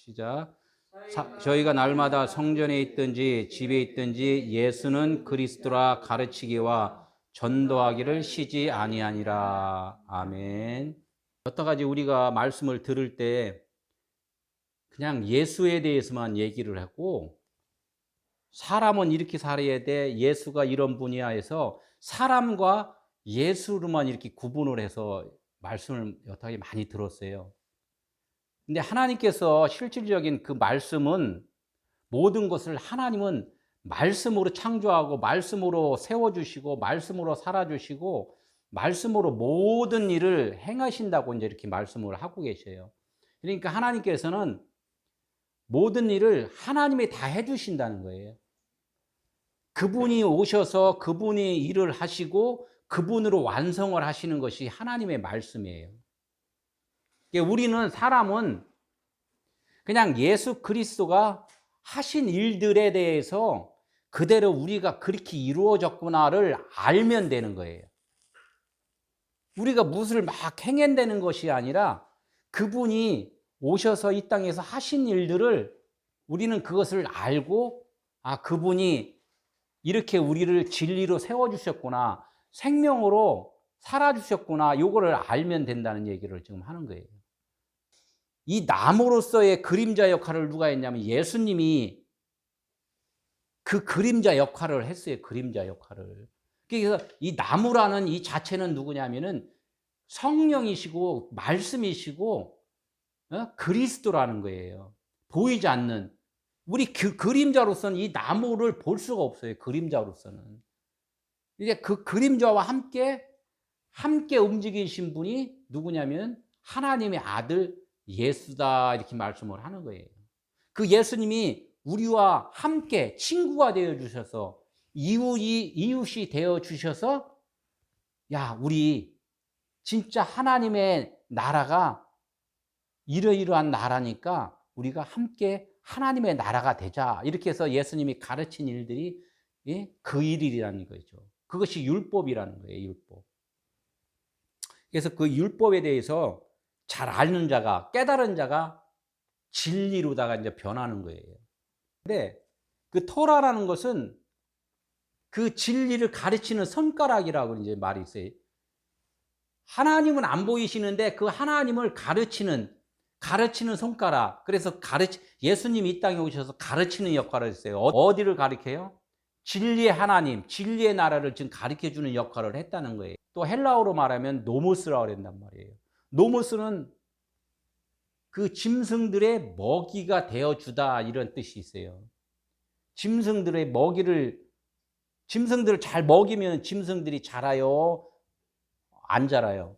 시작. 저희가 날마다 성전에 있든지 집에 있든지 예수는 그리스도라 가르치기와 전도하기를 쉬지 아니하니라. 아멘. 여러 가지 우리가 말씀을 들을 때 그냥 예수에 대해서만 얘기를 하고, 사람은 이렇게 살아야 돼, 예수가 이런 분이야 해서 사람과 예수로만 이렇게 구분을 해서 말씀을 여타게 많이 들었어요. 근데 하나님께서 실질적인 그 말씀은, 모든 것을 하나님은 말씀으로 창조하고 말씀으로 세워주시고 말씀으로 살아주시고 말씀으로 모든 일을 행하신다고 이제 이렇게 말씀을 하고 계셔요. 그러니까 하나님께서는 모든 일을 하나님이 다 해주신다는 거예요. 그분이 오셔서 그분이 일을 하시고 그분으로 완성을 하시는 것이 하나님의 말씀이에요. 우리는, 사람은 그냥 예수 그리스도가 하신 일들에 대해서 그대로 우리가 그렇게 이루어졌구나를 알면 되는 거예요. 우리가 무엇을 막 행한다는 것이 아니라 그분이 오셔서 이 땅에서 하신 일들을 우리는 그것을 알고, 아, 그분이 이렇게 우리를 진리로 세워주셨구나, 생명으로 살아주셨구나, 요거를 알면 된다는 얘기를 지금 하는 거예요. 이 나무로서의 그림자 역할을 누가 했냐면 예수님이 그 그림자 역할을 했어요. 그림자 역할을. 그래서 이 나무라는 이 자체는 누구냐면은 성령이시고 말씀이시고 그리스도라는 거예요. 보이지 않는, 우리 그 그림자로서는 이 나무를 볼 수가 없어요. 그림자로서는. 이제 그 그림자와 함께 움직이신 분이 누구냐면 하나님의 아들 예수다, 이렇게 말씀을 하는 거예요. 그 예수님이 우리와 함께 친구가 되어 주셔서, 이웃이 되어 주셔서, 야, 우리 진짜 하나님의 나라가 이러이러한 나라니까 우리가 함께 하나님의 나라가 되자, 이렇게 해서 예수님이 가르친 일들이 그 일이라는 거죠. 그것이 율법이라는 거예요. 율법. 그래서 그 율법에 대해서 잘 아는 자가, 깨달은 자가 진리로다가 이제 변하는 거예요. 근데 그 토라라는 것은 그 진리를 가르치는 손가락이라고 이제 말이 있어요. 하나님은 안 보이시는데 그 하나님을 가르치는 손가락. 그래서 예수님이 이 땅에 오셔서 가르치는 역할을 했어요. 어디를 가르쳐요? 진리의 하나님, 진리의 나라를 지금 가르쳐 주는 역할을 했다는 거예요. 또 헬라어로 말하면 노모스라고 그랬단 말이에요. 노모스는 그 짐승들의 먹이가 되어주다, 이런 뜻이 있어요. 짐승들을 잘 먹이면 짐승들이 자라요? 안 자라요?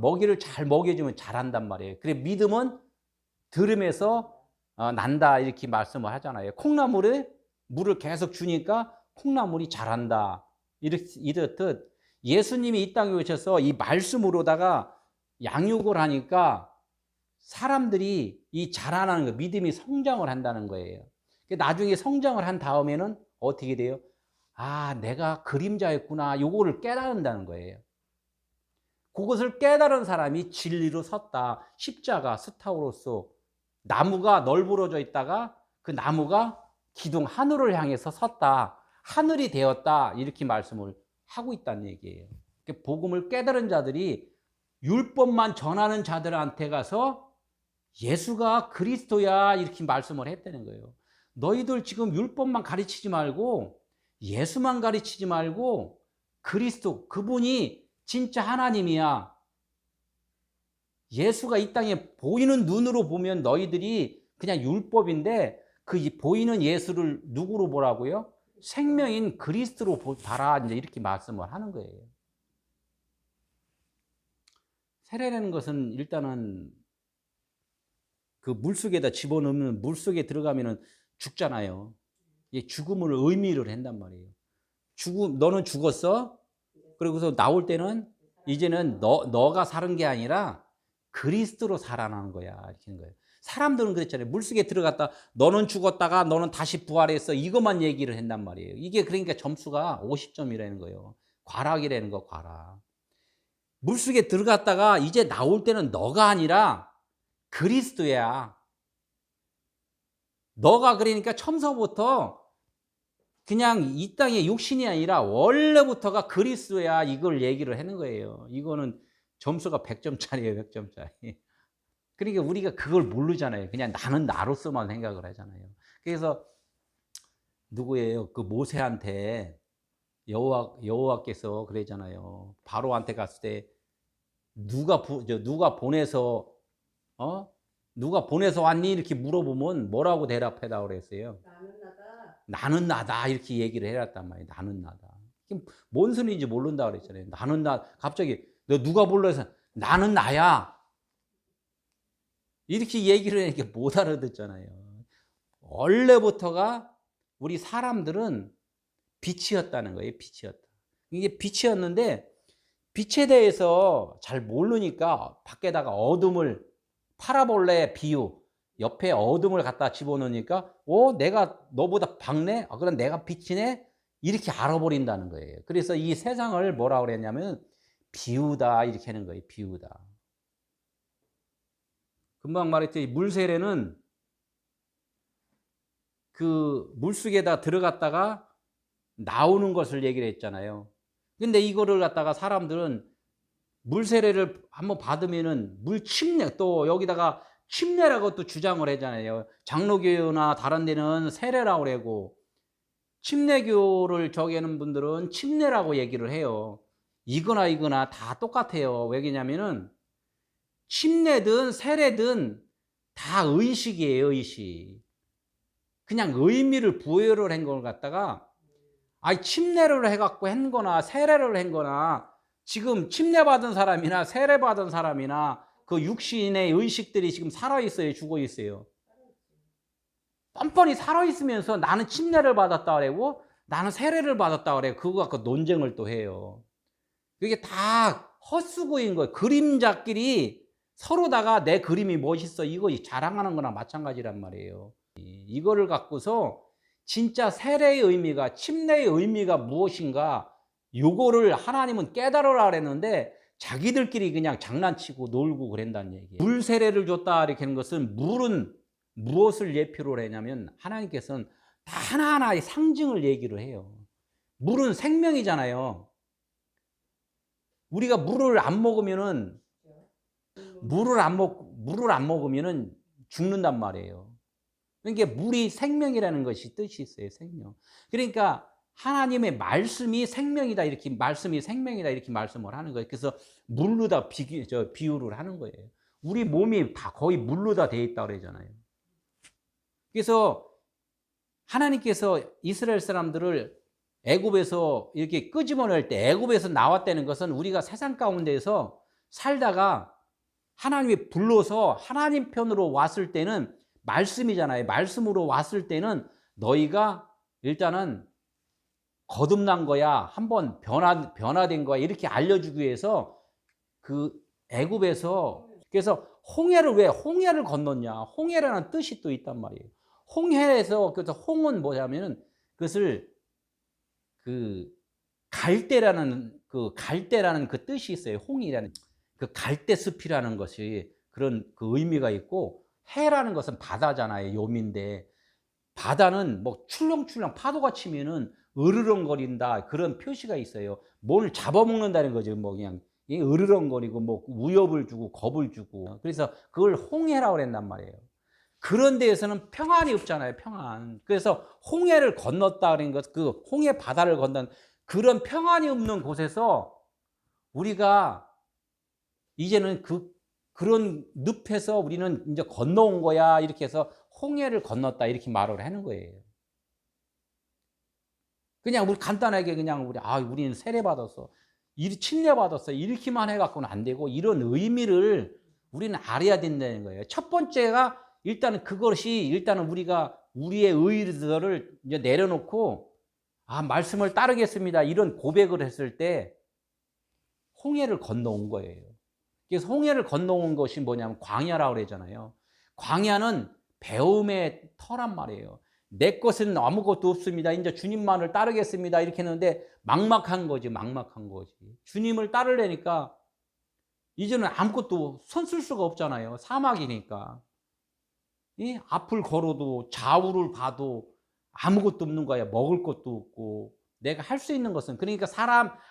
먹이를 잘 먹여주면 자란단 말이에요. 그래, 믿음은 들음에서 난다, 이렇게 말씀을 하잖아요. 콩나물에 물을 계속 주니까 콩나물이 자란다, 이렇듯 예수님이 이 땅에 오셔서 이 말씀으로다가 양육을 하니까 사람들이 이 자라나는 거, 믿음이 성장을 한다는 거예요. 나중에 성장을 한 다음에는 어떻게 돼요? 아, 내가 그림자였구나, 요거를 깨달은다는 거예요. 그것을 깨달은 사람이 진리로 섰다. 십자가, 스타우로스, 나무가 널브러져 있다가 그 나무가 기둥 하늘을 향해서 섰다, 하늘이 되었다, 이렇게 말씀을 하고 있다는 얘기예요. 복음을 깨달은 자들이 율법만 전하는 자들한테 가서 예수가 그리스도야, 이렇게 말씀을 했다는 거예요. 너희들 지금 율법만 가르치지 말고, 예수만 가르치지 말고, 그리스도, 그분이 진짜 하나님이야. 예수가 이 땅에 보이는 눈으로 보면 너희들이 그냥 율법인데, 그 보이는 예수를 누구로 보라고요? 생명인 그리스도로 봐라, 이제 이렇게 말씀을 하는 거예요. 세례라는 것은 일단은 그 물속에다 집어넣으면, 물속에 들어가면은 죽잖아요. 죽음을 의미를 한단 말이에요. 너는 죽었어? 그리고서 나올 때는 이제는 너가 사는 게 아니라 그리스도로 살아나는 거야, 이렇게 하는 거예요. 사람들은 그랬잖아요. 물속에 들어갔다 너는 죽었다가 너는 다시 부활했어, 이것만 얘기를 한단 말이에요. 이게 그러니까 점수가 50점이라는 거예요. 과락이라는 거, 과락. 물속에 들어갔다가 이제 나올 때는 너가 아니라 그리스도야. 너가 그러니까 처음서부터 그냥 이 땅의 육신이 아니라 원래부터가 그리스도야, 이걸 얘기를 하는 거예요. 이거는 점수가 100점짜리예요, 100점짜리. 그러니까 우리가 그걸 모르잖아요. 그냥 나는 나로서만 생각을 하잖아요. 그래서 누구예요? 그 모세한테 여호와께서 그러잖아요. 바로한테 갔을 때 누가 보내서 누가 보내서 왔니? 이렇게 물어보면 뭐라고 대답해라 그랬어요? 나는 나다. 나는 나다, 이렇게 얘기를 해놨단 말이에요. 나는 나다. 뭔 소리인지 모른다 그랬잖아요. 나는 나. 갑자기 너 누가 불러서 나는 나야, 이렇게 얘기를 하니까 못 알아듣잖아요. 원래부터가 우리 사람들은 빛이었다는 거예요. 빛이었다. 이게 빛이었는데 빛에 대해서 잘 모르니까 밖에다가 어둠을, 파라볼레 비유, 옆에 어둠을 갖다 집어넣으니까 내가 너보다 밝네? 그럼 내가 빛이네? 이렇게 알아버린다는 거예요. 그래서 이 세상을 뭐라고 그랬냐면 비우다, 이렇게 하는 거예요. 비우다. 금방 말했듯이 물세례는 그 물속에다 들어갔다가 나오는 것을 얘기를 했잖아요. 근데 이거를 갖다가 사람들은 물세례를 한번 받으면은 물침례, 또 여기다가 침례라고 또 주장을 하잖아요. 장로교나 다른 데는 세례라고 그러고, 침례교를 저기 하는 분들은 침례라고 얘기를 해요. 이거나 다 똑같아요. 왜냐면은 침례든 세례든 다 의식이에요, 의식. 그냥 의미를 부여를 한 걸 갖다가, 침례를 해갖고 한 거나 세례를 한 거나, 지금 침례받은 사람이나 세례받은 사람이나 그 육신의 의식들이 지금 살아있어요, 죽어 있어요? 뻔뻔히 살아있으면서 나는 침례를 받았다 그러고 나는 세례를 받았다 그래요. 그거 갖고 논쟁을 또 해요. 이게 다 헛수고인 거예요. 그림자끼리 서로다가 내 그림이 멋있어, 이거 자랑하는 거나 마찬가지란 말이에요. 이거를 갖고서 진짜 세례의 의미가, 침례의 의미가 무엇인가, 요거를 하나님은 깨달으라 그랬는데 자기들끼리 그냥 장난치고 놀고 그랬다는 얘기예요. 물 세례를 줬다 이렇게 하는 것은, 물은 무엇을 예표로 했냐면 하나님께서는 다 하나하나의 상징을 얘기를 해요. 물은 생명이잖아요. 우리가 물을 안 먹으면은 죽는단 말이에요. 그러니까 물이 생명이라는 것이 뜻이 있어요. 생명. 그러니까 하나님의 말씀이 생명이다, 이렇게, 말씀이 생명이다 이렇게 말씀을 하는 거예요. 그래서 물로 다 비유를 하는 거예요. 우리 몸이 다 거의 물로 다 돼 있다 그러잖아요. 그래서 하나님께서 이스라엘 사람들을 애굽에서 이렇게 끄집어낼 때, 애굽에서 나왔다는 것은 우리가 세상 가운데에서 살다가 하나님이 불러서 하나님 편으로 왔을 때는 말씀이잖아요. 말씀으로 왔을 때는 너희가 일단은 거듭난 거야, 한번 변화된 거야, 이렇게 알려주기 위해서 그 애굽에서, 그래서 왜 홍해를 건넜냐, 홍해라는 뜻이 또 있단 말이에요. 홍해에서, 그래서 홍은 뭐냐면은 그것을 갈대라는 그 뜻이 있어요. 홍이라는 그 갈대숲이라는 것이 그런 그 의미가 있고, 해라는 것은 바다잖아요. 요미인데 바다는 뭐 출렁출렁 파도가 치면은 으르렁거린다, 그런 표시가 있어요. 뭘 잡아먹는다는 거죠. 뭐 그냥 으르렁거리고 뭐 위협을 주고 겁을 주고. 그래서 그걸 홍해라고 그랬단 말이에요. 그런 데에서는 평안이 없잖아요. 평안. 그래서 홍해를 건넜다 그런 것, 그 홍해 바다를 건넌 그런 평안이 없는 곳에서 우리가 이제는 그런 늪에서 우리는 이제 건너온 거야, 이렇게 해서 홍해를 건넜다 이렇게 말을 하는 거예요. 그냥 우리 간단하게 그냥 우리는 세례 받았어, 침례 받았어, 이렇게만 해갖고는 안 되고, 이런 의미를 우리는 알아야 된다는 거예요. 첫 번째가 일단은 그것이, 일단은 우리가 우리의 의들을 이제 내려놓고 말씀을 따르겠습니다, 이런 고백을 했을 때 홍해를 건너온 거예요. 그래서 홍해를 건너온 것이 뭐냐면 광야라고 그러잖아요. 광야는 배움의 터란 말이에요. 내 것은 아무것도 없습니다, 이제 주님만을 따르겠습니다, 이렇게 했는데 막막한 거지. 주님을 따르려니까 이제는 아무것도 손 쓸 수가 없잖아요. 사막이니까. 이 앞을 걸어도 좌우를 봐도 아무것도 없는 거야. 먹을 것도 없고. 내가 할 수 있는 것은, 그러니까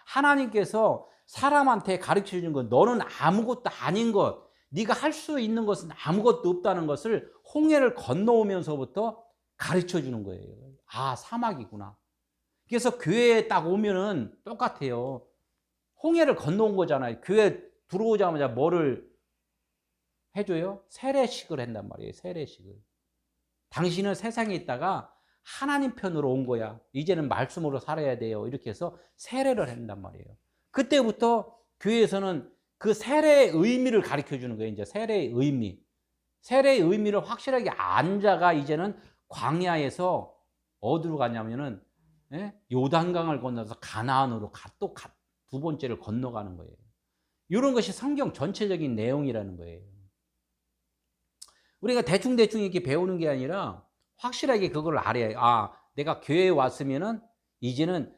하나님께서 사람한테 가르쳐 주는 건 너는 아무것도 아닌 것, 네가 할 수 있는 것은 아무것도 없다는 것을 홍해를 건너오면서부터 가르쳐 주는 거예요. 아, 사막이구나. 그래서 교회에 딱 오면은 똑같아요. 홍해를 건너온 거잖아요. 교회 들어오자마자 뭐를 해줘요? 세례식을 한단 말이에요. 세례식을. 당신은 세상에 있다가 하나님 편으로 온 거야. 이제는 말씀으로 살아야 돼요. 이렇게 해서 세례를 한단 말이에요. 그때부터 교회에서는 그 세례의 의미를 가르쳐 주는 거예요. 이제 세례의 의미. 세례의 의미를 확실하게 안 자가 이제는 광야에서 어디로 가냐면은, 예? 요단강을 건너서 가나안으로 또 두 번째를 건너가는 거예요. 이런 것이 성경 전체적인 내용이라는 거예요. 우리가 대충대충 이렇게 배우는 게 아니라 확실하게 그걸 알아야, 아, 내가 교회에 왔으면은 이제는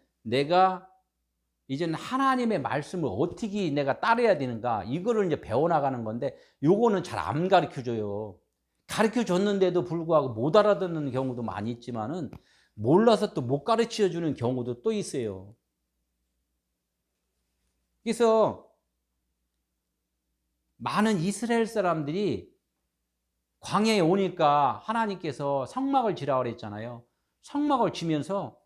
하나님의 말씀을 어떻게 내가 따라야 되는가, 이거를 이제 배워나가는 건데, 요거는 잘 안 가르쳐 줘요. 가르쳐 줬는데도 불구하고 못 알아듣는 경우도 많이 있지만은, 몰라서 또 못 가르쳐 주는 경우도 또 있어요. 그래서 많은 이스라엘 사람들이 광야에 오니까 하나님께서 성막을 지라고 그랬잖아요. 성막을 지면서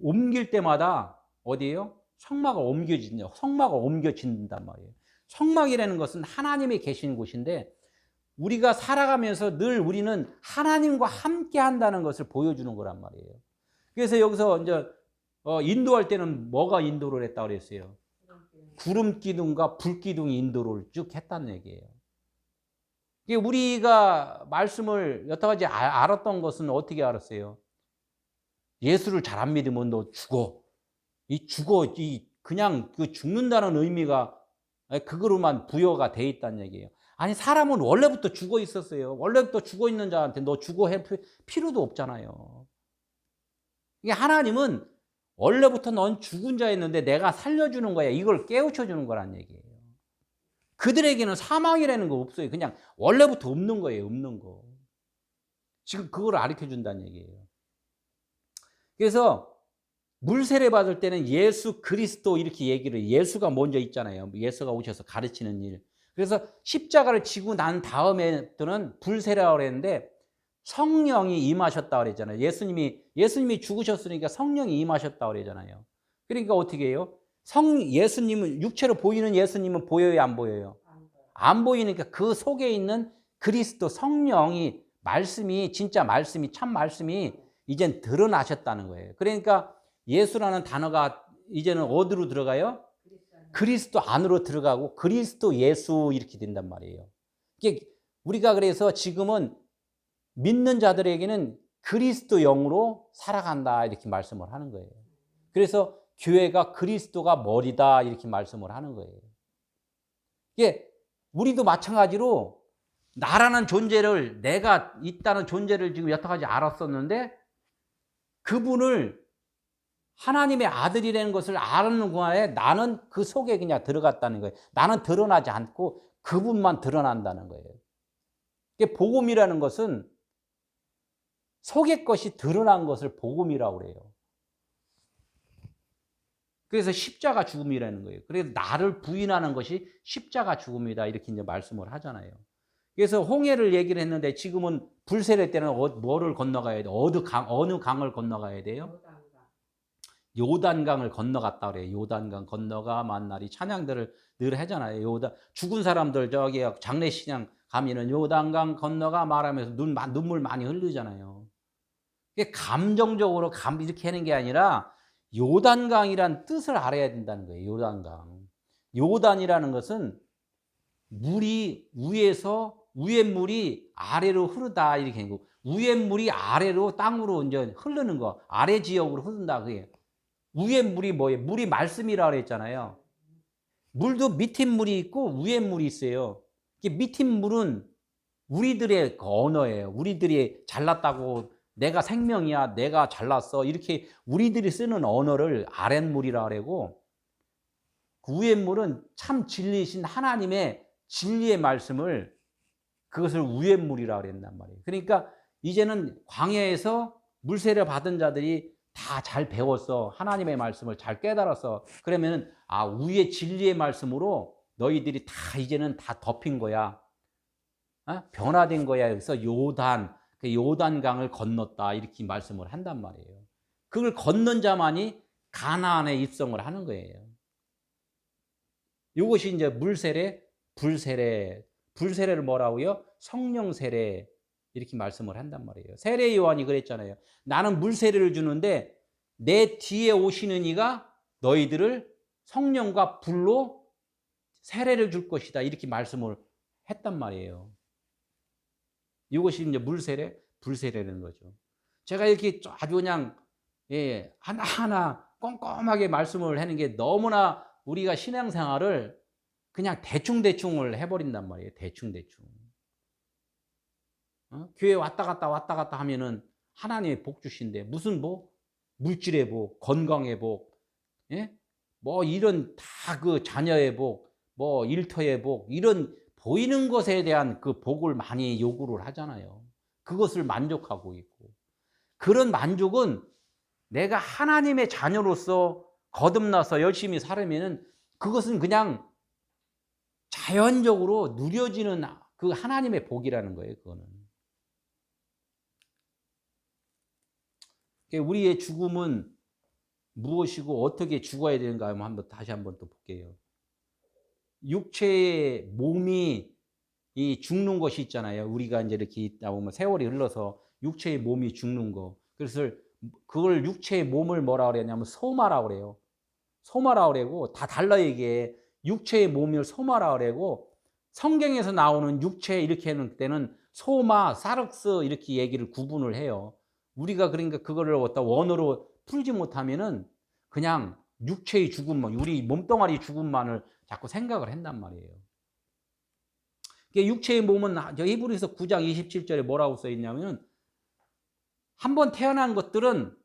옮길 때마다 어디예요? 성막을 옮겨진단 말이에요. 성막이라는 것은 하나님이 계신 곳인데, 우리가 살아가면서 늘 우리는 하나님과 함께 한다는 것을 보여주는 거란 말이에요. 그래서 여기서 이제 인도할 때는 뭐가 인도를 했다고 그랬어요? 구름 기둥과 불 기둥이 인도를 쭉 했다는 얘기예요. 우리가 말씀을 여태까지 알았던 것은 어떻게 알았어요? 예수를 잘 안 믿으면 너 죽어. 그냥 죽는다는 의미가 그거로만 부여가 돼 있다는 얘기예요. 아니, 사람은 원래부터 죽어 있었어요. 원래부터 죽어 있는 자한테 너 죽어 할 필요도 없잖아요. 이게 하나님은 원래부터 넌 죽은 자였는데 내가 살려주는 거야. 이걸 깨우쳐 주는 거란 얘기예요. 그들에게는 사망이라는 거 없어요. 그냥 원래부터 없는 거예요. 없는 거. 지금 그걸 가르쳐 준다는 얘기예요. 그래서 물세례 받을 때는 예수 그리스도 이렇게 얘기를, 예수가 먼저 있잖아요. 예수가 오셔서 가르치는 일. 그래서 십자가를 지고 난 다음에는 불세례라고 그랬는데 성령이 임하셨다고 그랬잖아요. 예수님이 죽으셨으니까 성령이 임하셨다고 그랬잖아요. 그러니까 어떻게 해요? 예수님은, 육체로 보이는 예수님은 보여요, 안 보여요? 안 보이니까 그 속에 있는 그리스도 성령이, 진짜 말씀이, 참 말씀이 이젠 드러나셨다는 거예요. 그러니까 예수라는 단어가 이제는 어디로 들어가요? 그리스도 안으로 들어가고 그리스도 예수 이렇게 된단 말이에요. 우리가 그래서 지금은 믿는 자들에게는 그리스도 영으로 살아간다 이렇게 말씀을 하는 거예요. 그래서 교회가 그리스도가 머리다 이렇게 말씀을 하는 거예요. 우리도 마찬가지로 나라는 존재를, 내가 있다는 존재를 지금 여태까지 알았었는데, 그분을 하나님의 아들이라는 것을 아는 거에 나는 그 속에 그냥 들어갔다는 거예요. 나는 드러나지 않고 그분만 드러난다는 거예요. 복음이라는 것은 속의 것이 드러난 것을 복음이라고 그래요. 그래서 십자가 죽음이라는 거예요. 그래서 나를 부인하는 것이 십자가 죽음이다 이렇게 이제 말씀을 하잖아요. 그래서 홍해를 얘기를 했는데, 지금은 불세례 때는 뭐를 건너가야 돼요? 어느 강을 건너가야 돼요? 요단강을 건너갔다 그래요. 요단강 건너가 만나리, 찬양들을 늘 하잖아요. 죽은 사람들 저기 장례식장 가면은 요단강 건너가 말하면서 눈물 많이 흘리잖아요. 이게 감정적으로 이렇게 하는 게 아니라 요단강이란 뜻을 알아야 된다는 거예요. 요단강. 요단이라는 것은 물이 위에 물이 아래로 흐르다 이렇게 하는 거. 위에 물이 아래로 땅으로 이제 흐르는 거. 아래 지역으로 흐른다 그게. 위에 물이 뭐예요? 물이 말씀이라고 그랬잖아요. 물도 밑에 물이 있고 위에 물이 있어요. 밑에 물은 우리들의 언어예요. 우리들이 잘났다고, 내가 생명이야, 내가 잘났어, 이렇게 우리들이 쓰는 언어를 아랫물이라고 그러고, 그 위에 물은 참 진리신 하나님의 진리의 말씀을 그것을 우앳물이라 그랬단 말이에요. 그러니까 이제는 광야에서 물세례 받은 자들이 다 잘 배웠어. 하나님의 말씀을 잘 깨달았어. 그러면은 우의 진리의 말씀으로 너희들이 다 이제는 다 덮인 거야. 변화된 거야. 그래서 그 요단강을 건넜다. 이렇게 말씀을 한단 말이에요. 그걸 건넌 자만이 가나안에 입성을 하는 거예요. 이것이 이제 물세례, 불세례. 불세례를 뭐라고요? 성령 세례. 이렇게 말씀을 한단 말이에요. 세례 요한이 그랬잖아요. 나는 물세례를 주는데 내 뒤에 오시는 이가 너희들을 성령과 불로 세례를 줄 것이다. 이렇게 말씀을 했단 말이에요. 이것이 이제 물세례, 불세례라는 거죠. 제가 이렇게 아주 그냥 하나하나 꼼꼼하게 말씀을 하는 게 너무나 우리가 신앙생활을 그냥 대충대충을 해버린단 말이에요. 대충대충. 교회 왔다 갔다 하면은 하나님의 복 주신대. 무슨 복? 물질의 복, 건강의 복, 뭐 이런 다 그 자녀의 복, 뭐 일터의 복, 이런 보이는 것에 대한 그 복을 많이 요구를 하잖아요. 그것을 만족하고 있고. 그런 만족은 내가 하나님의 자녀로서 거듭나서 열심히 살으면은 그것은 그냥 자연적으로 누려지는 그 하나님의 복이라는 거예요, 그거는. 우리의 죽음은 무엇이고 어떻게 죽어야 되는가 하면 다시 한번 또 볼게요. 육체의 몸이 죽는 것이 있잖아요. 우리가 이제 이렇게 있다 보면 세월이 흘러서 육체의 몸이 죽는 거. 그래서 그걸 육체의 몸을 뭐라 그러냐면 소마라고 그래요. 소마라고 그러고 다 달라 이게. 육체의 몸을 소마라고 그러고 성경에서 나오는 육체 이렇게 하는 때는 소마, 사륵스 이렇게 얘기를 구분을 해요. 우리가 그러니까 그거를 어떤 원어로 풀지 못하면은 그냥 육체의 죽음만, 우리 몸뚱아리 죽음만을 자꾸 생각을 한단 말이에요. 육체의 몸은 히브리서 9장 27절에 뭐라고 써 있냐면 한번 태어난 것들은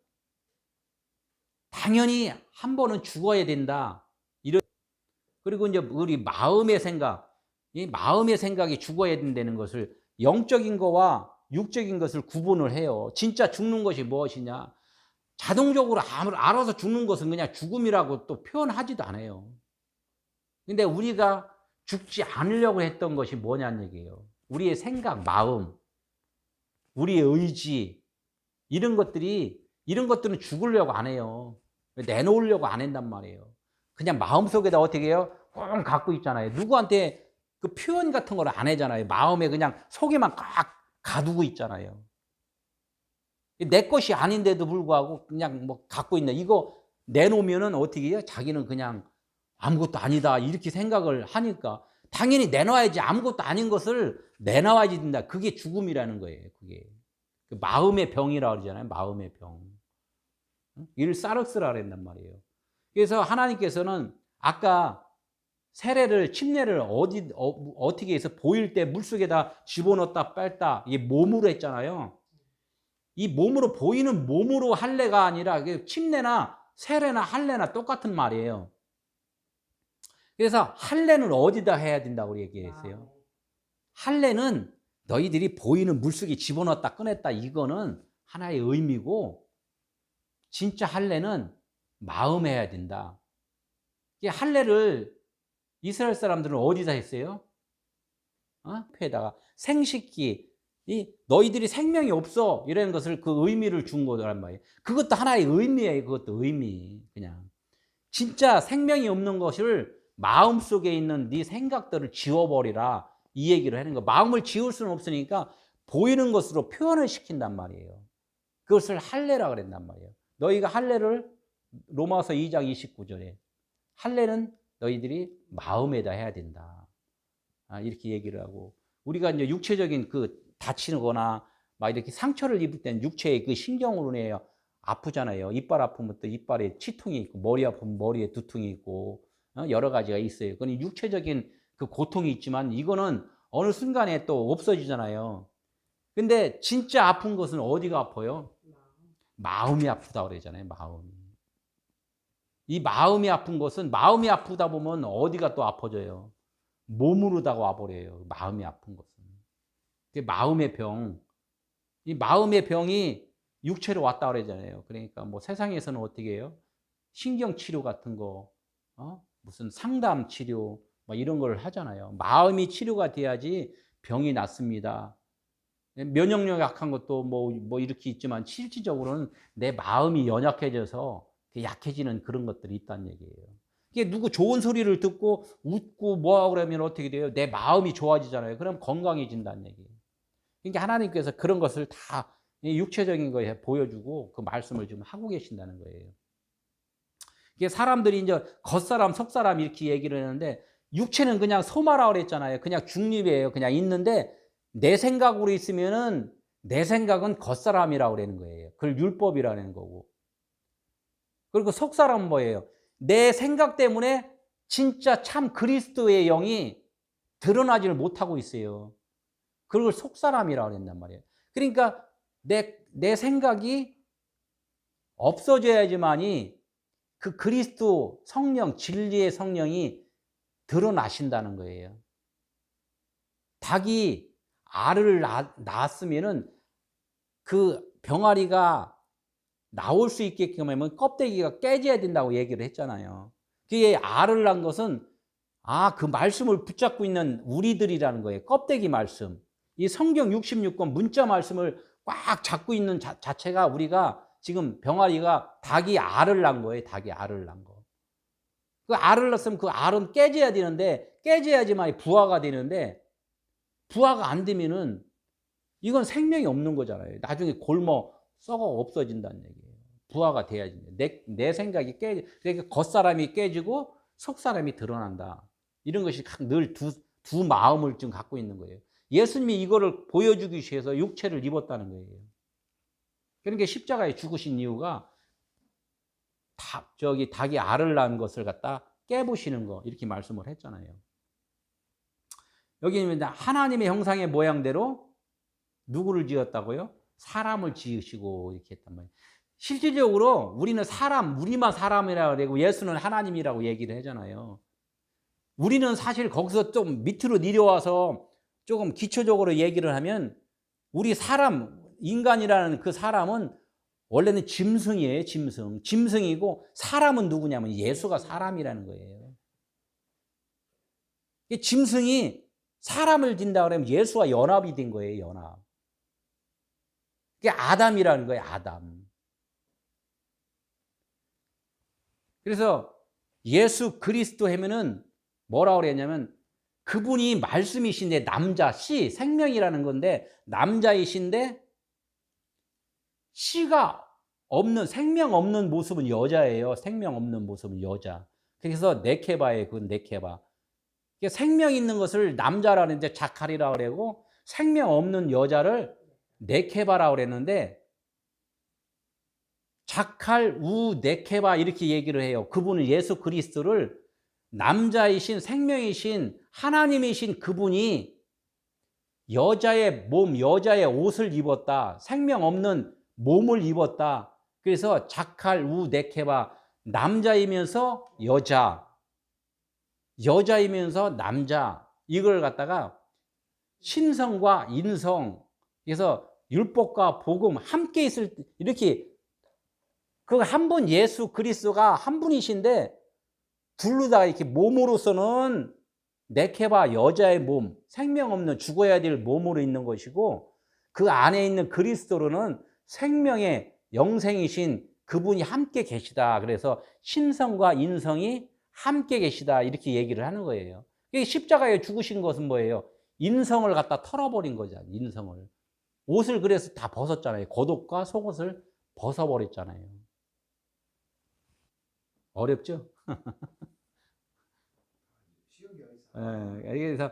당연히 한 번은 죽어야 된다. 그리고 이제 우리 마음의 생각, 이 마음의 생각이 죽어야 된다는 것을 영적인 거와 육적인 것을 구분을 해요. 진짜 죽는 것이 무엇이냐? 자동적으로 알아서 죽는 것은 그냥 죽음이라고 또 표현하지도 않아요. 근데 우리가 죽지 않으려고 했던 것이 뭐냐는 얘기예요. 우리의 생각, 마음, 우리의 의지, 이런 것들은 죽으려고 안 해요. 내놓으려고 안 한단 말이에요. 그냥 마음속에다 어떻게 해요? 꼭 갖고 있잖아요. 누구한테 그 표현 같은 걸 안 하잖아요. 마음에 그냥 속에만 꽉 가두고 있잖아요. 내 것이 아닌데도 불구하고 그냥 뭐 갖고 있네. 이거 내놓으면은 어떻게 해요? 자기는 그냥 아무것도 아니다. 이렇게 생각을 하니까 당연히 내놔야지. 아무것도 아닌 것을 내놔야지 된다. 그게 죽음이라는 거예요. 그게. 그 마음의 병이라고 그러잖아요. 마음의 병. 이를 사르스라 그랬단 말이에요. 그래서 하나님께서는 아까 침례를 어떻게 해서 보일 때 물속에다 집어넣었다 뺐다 이게 몸으로 했잖아요. 이 몸으로 보이는 몸으로 할례가 아니라 침례나 세례나 할례나 똑같은 말이에요. 그래서 할례는 어디다 해야 된다고 얘기했어요? 할례는 너희들이 보이는 물속에 집어넣었다 꺼냈다 이거는 하나의 의미고 진짜 할례는 마음에 해야 된다. 할례를 이스라엘 사람들은 어디다 했어요? 폐에다가 생식기 너희들이 생명이 없어 이라는 것을 그 의미를 준 거란 말이에요. 그것도 하나의 의미예요. 그것도 의미. 그냥 진짜 생명이 없는 것을 마음속에 있는 네 생각들을 지워버리라 이 얘기를 하는 거. 마음을 지울 수는 없으니까 보이는 것으로 표현을 시킨단 말이에요. 그것을 할례라 그랬단 말이에요. 너희가 할례를 로마서 2장 29절에 할례는 너희들이 마음에다 해야 된다. 이렇게 얘기를 하고 우리가 이제 육체적인 그 다치거나 막 이렇게 상처를 입을 때는 육체의 그 신경으로 인해 아프잖아요. 이빨 아프면 또 이빨에 치통이 있고 머리 아프면 머리에 두통이 있고 여러 가지가 있어요. 그건 육체적인 그 고통이 있지만 이거는 어느 순간에 또 없어지잖아요. 근데 진짜 아픈 것은 어디가 아파요? 마음이 아프다 그러잖아요. 마음이. 이 마음이 아픈 것은 마음이 아프다 보면 어디가 또 아파져요? 몸으로 다 와버려요. 마음이 아픈 것은. 그게 마음의 병. 이 마음의 병이 육체로 왔다 그러잖아요. 그러니까 뭐 세상에서는 어떻게 해요? 신경 치료 같은 거, 무슨 상담 치료, 뭐 이런 걸 하잖아요. 마음이 치료가 돼야지 병이 낫습니다. 면역력 약한 것도 뭐 이렇게 있지만 실질적으로는 내 마음이 연약해져서 약해지는 그런 것들이 있다는 얘기예요. 이게 누구 좋은 소리를 듣고 웃고 뭐하고 그러면 어떻게 돼요? 내 마음이 좋아지잖아요. 그럼 건강해진다는 얘기예요. 그러니까 하나님께서 그런 것을 다 육체적인 거에 보여주고 그 말씀을 지금 하고 계신다는 거예요. 이게 사람들이 이제 겉사람, 속사람 이렇게 얘기를 하는데 육체는 그냥 소마라 그랬잖아요. 그냥 중립이에요. 그냥 있는데 내 생각으로 있으면은 내 생각은 겉사람이라고 그러는 거예요. 그걸 율법이라는 거고. 그리고 속사람은 뭐예요? 내 생각 때문에 진짜 참 그리스도의 영이 드러나지를 못하고 있어요. 그걸 속사람이라고 그랬단 말이에요. 그러니까 내 생각이 없어져야지만이 그 그리스도 성령, 진리의 성령이 드러나신다는 거예요. 닭이 알을 낳았으면은 그 병아리가 나올 수 있게끔 하면 껍데기가 깨져야 된다고 얘기를 했잖아요. 그게 알을 낳은 것은 그 말씀을 붙잡고 있는 우리들이라는 거예요. 껍데기 말씀. 이 성경 66권 문자 말씀을 꽉 잡고 있는 자체가 우리가 지금 병아리가 닭이 알을 낳은 거예요. 닭이 알을 낳은 거. 그 알을 낳았으면 그 알은 깨져야 되는데 깨져야지만 부화가 되는데 부화가 안 되면은 이건 생명이 없는 거잖아요. 나중에 굶어 썩어 없어진다는 얘기예요. 부화가 돼야지. 내 생각이 그러니까 겉사람이 깨지고 속사람이 드러난다. 이런 것이 늘 두 마음을 지금 갖고 있는 거예요. 예수님이 이거를 보여주기 위해서 육체를 입었다는 거예요. 그러니까 십자가에 죽으신 이유가 닭이 알을 낳은 것을 갖다 깨부시는 거 이렇게 말씀을 했잖아요. 여기는 하나님의 형상의 모양대로 누구를 지었다고요? 사람을 지으시고 이렇게 했단 말이에요. 실질적으로 우리는 우리만 사람이라고 그러고 예수는 하나님이라고 얘기를 하잖아요. 우리는 사실 거기서 좀 밑으로 내려와서 조금 기초적으로 얘기를 하면 우리 인간이라는 그 사람은 원래는 짐승이에요, 짐승. 짐승이고 사람은 누구냐면 예수가 사람이라는 거예요. 짐승이 사람을 진다 그러면 예수와 연합이 된 거예요, 연합. 그게 아담이라는 거예요, 아담. 그래서 예수 그리스도 하면은 뭐라고 그랬냐면 그분이 말씀이신데 남자, 씨, 생명이라는 건데 남자이신데 씨가 없는, 생명 없는 모습은 여자예요. 생명 없는 모습은 여자. 그래서 네케바예요, 그건 네케바. 생명 있는 것을 남자라는데 자칼이라고 그러고 생명 없는 여자를 네케바라고 그랬는데 자칼 우 네케바 이렇게 얘기를 해요. 그분은 예수 그리스도를 남자이신 생명이신 하나님이신 그분이 여자의 몸, 여자의 옷을 입었다. 생명 없는 몸을 입었다. 그래서 자칼 우 네케바 남자이면서 여자, 여자이면서 남자 이걸 갖다가 신성과 인성 그래서 율법과 복음 함께 있을 때 이렇게 그 한 분 예수 그리스도가 한 분이신데 둘로 다 이렇게 몸으로서는 네케바 여자의 몸 생명 없는 죽어야 될 몸으로 있는 것이고 그 안에 있는 그리스도로는 생명의 영생이신 그분이 함께 계시다. 그래서 신성과 인성이 함께 계시다 이렇게 얘기를 하는 거예요. 십자가에 죽으신 것은 뭐예요? 인성을 갖다 털어버린 거잖아요. 인성을. 옷을 그래서 다 벗었잖아요. 겉옷과 속옷을 벗어버렸잖아요. 어렵죠? 그래서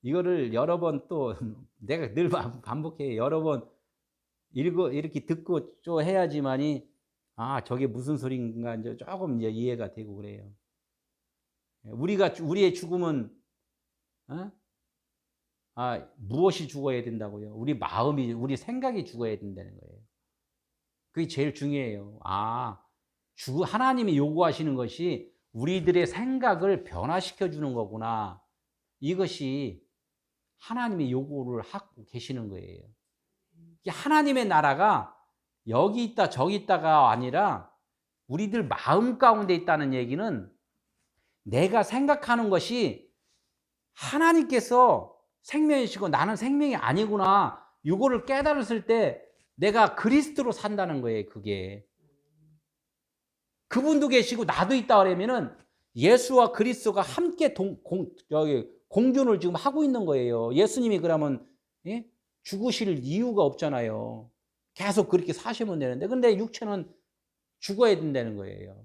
이거를 여러 번 또 내가 늘 반복해 여러 번 이렇게 듣고 좀 해야지만이 저게 무슨 소린가 이제 조금 이제 이해가 되고 그래요. 우리의 죽음은 무엇이 죽어야 된다고요? 우리 마음이 우리 생각이 죽어야 된다는 거예요. 그게 제일 중요해요. 하나님이 요구하시는 것이 우리들의 생각을 변화시켜 주는 거구나. 이것이 하나님의 요구를 하고 계시는 거예요. 하나님의 나라가 여기 있다 저기 있다가 아니라 우리들 마음 가운데 있다는 얘기는 내가 생각하는 것이 하나님께서 생명이시고 나는 생명이 아니구나, 이거를 깨달았을 때 내가 그리스도로 산다는 거예요. 그게 그분도 계시고 나도 있다 그러면은 예수와 그리스도가 함께 공존을 지금 하고 있는 거예요. 예수님이 그러면 죽으실 이유가 없잖아요. 계속 그렇게 사시면 되는데, 근데 육체는 죽어야 된다는 거예요.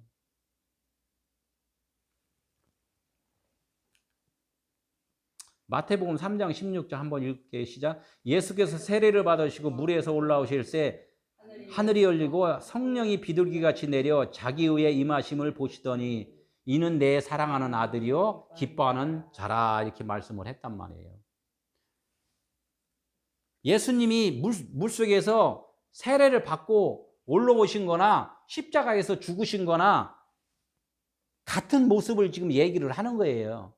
마태복음 3장 16절 한번 읽게 시작. 예수께서 세례를 받으시고 물에서 올라오실새 하늘이 열리고 성령이 비둘기같이 내려 자기 위에 임하심을 보시더니 이는 내 사랑하는 아들이요 기뻐하는 자라, 이렇게 말씀을 했단 말이에요. 예수님이 물속에서 세례를 받고 올라오신 거나 십자가에서 죽으신 거나 같은 모습을 지금 얘기를 하는 거예요.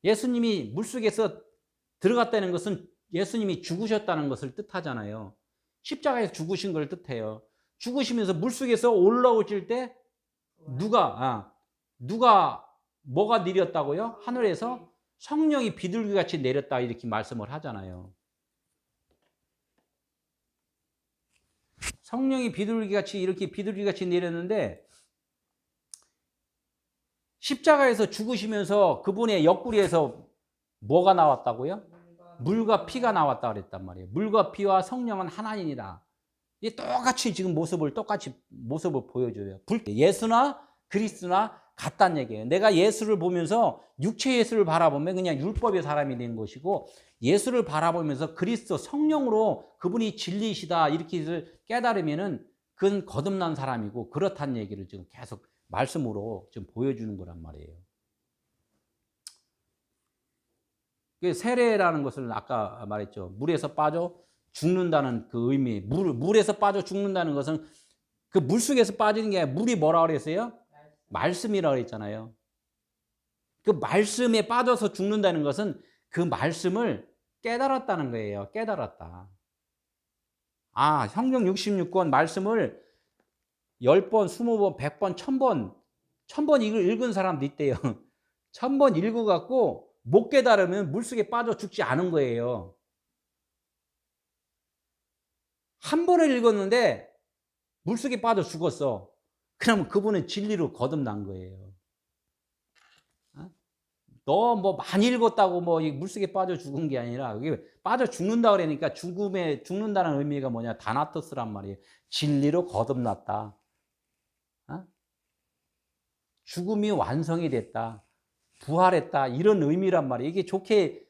예수님이 물속에서 들어갔다는 것은 예수님이 죽으셨다는 것을 뜻하잖아요. 십자가에서 죽으신 걸 뜻해요. 죽으시면서 물속에서 올라오실 때 누가 뭐가 내렸다고요? 하늘에서 성령이 비둘기같이 내렸다, 이렇게 말씀을 하잖아요. 성령이 비둘기같이 내렸는데, 십자가에서 죽으시면서 그분의 옆구리에서 뭐가 나왔다고요? 물과 피가 나왔다 그랬단 말이에요. 물과 피와 성령은 하나이니라. 이 똑같이 지금 모습을 보여줘요. 예수나 그리스도나 같다는 얘기예요. 내가 예수를 보면서 육체 예수를 바라보면 그냥 율법의 사람이 된 것이고, 예수를 바라보면서 그리스도 성령으로 그분이 진리시다 이렇게 깨달으면은 그건 거듭난 사람이고, 그렇다는 얘기를 지금 계속 말씀으로 지금 보여주는 거란 말이에요. 세례라는 것을 아까 말했죠. 물에서 빠져 죽는다는 그 의미. 물에서 빠져 죽는다는 것은 그 물속에서 빠지는 게 아니라, 물이 뭐라고 그랬어요? 말씀이라고 그랬잖아요. 그 말씀에 빠져서 죽는다는 것은 그 말씀을 깨달았다는 거예요. 깨달았다. 아, 성경 66권 말씀을 10번, 20번, 100번, 1000번 읽은 사람도 있대요. 1000번 읽어갖고 못 깨달으면 물속에 빠져 죽지 않은 거예요. 한 번을 읽었는데 물속에 빠져 죽었어. 그러면 그분은 진리로 거듭난 거예요. 너 뭐 많이 읽었다고 뭐 물속에 빠져 죽은 게 아니라, 그게 빠져 죽는다 그러니까 죽는다는 의미가 뭐냐, 다나토스란 말이에요. 진리로 거듭났다. 죽음이 완성이 됐다, 부활했다, 이런 의미란 말이에요. 이게 좋게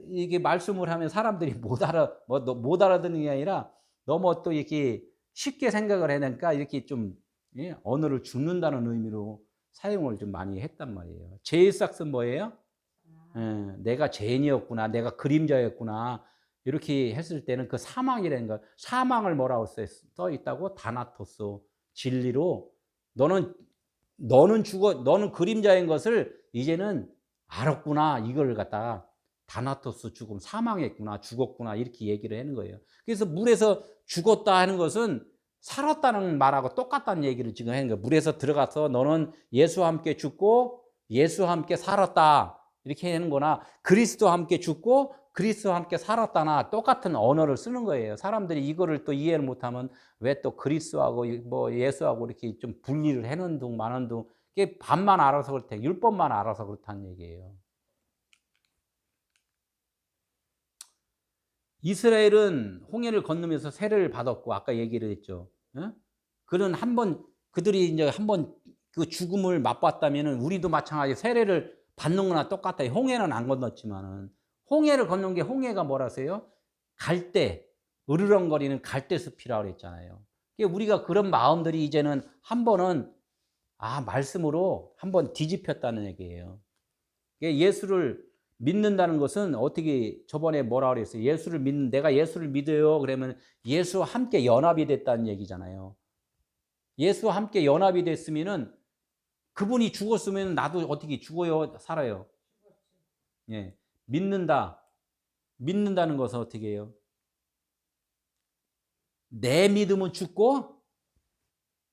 이게 말씀을 하면 사람들이 못 알아듣는 게 아니라 너무 또 이렇게 쉽게 생각을 해내니까 이렇게 좀 언어를 죽는다는 의미로 사용을 좀 많이 했단 말이에요. 죄의삭은 뭐예요? 내가 죄인이었구나, 내가 그림자였구나, 이렇게 했을 때는 그 사망이라는 거, 사망을 뭐라고 써 있다고? 다나토스, 진리로 너는 그림자인 것을 이제는 알았구나, 이걸 갖다가 다나토스, 죽음, 사망했구나, 죽었구나, 이렇게 얘기를 하는 거예요. 그래서 물에서 죽었다 하는 것은 살았다는 말하고 똑같다는 얘기를 지금 하는 거예요. 물에서 들어가서 너는 예수와 함께 죽고 예수와 함께 살았다, 이렇게 하는 거나, 그리스도와 함께 죽고 그리스도와 함께 살았다나 똑같은 언어를 쓰는 거예요. 사람들이 이거를 또 이해를 못하면 왜 또 그리스도하고 뭐 예수하고 이렇게 좀 분리를 해놓은 둥 마는 둥, 이게 반만 알아서 그렇대, 율법만 알아서 그렇다는 얘기예요. 이스라엘은 홍해를 건너면서 세례를 받았고, 아까 얘기를 했죠. 그들이 이제 한번 그 죽음을 맛봤다면은 우리도 마찬가지 세례를 받는 거나 똑같아요. 홍해는 안 건넜지만은. 홍해를 건넌 게, 홍해가 뭐라세요? 갈대, 으르렁거리는 갈대 숲이라고 그랬잖아요. 우리가 그런 마음들이 이제는 한 번은 말씀으로 한번 뒤집혔다는 얘기예요. 예수를 믿는다는 것은 어떻게, 저번에 뭐라 그랬어요? 내가 예수를 믿어요. 그러면 예수와 함께 연합이 됐다는 얘기잖아요. 예수와 함께 연합이 됐으면은 그분이 죽었으면 나도 어떻게 죽어요? 살아요? 예. 믿는다는 것은 어떻게 해요? 내 믿음은 죽고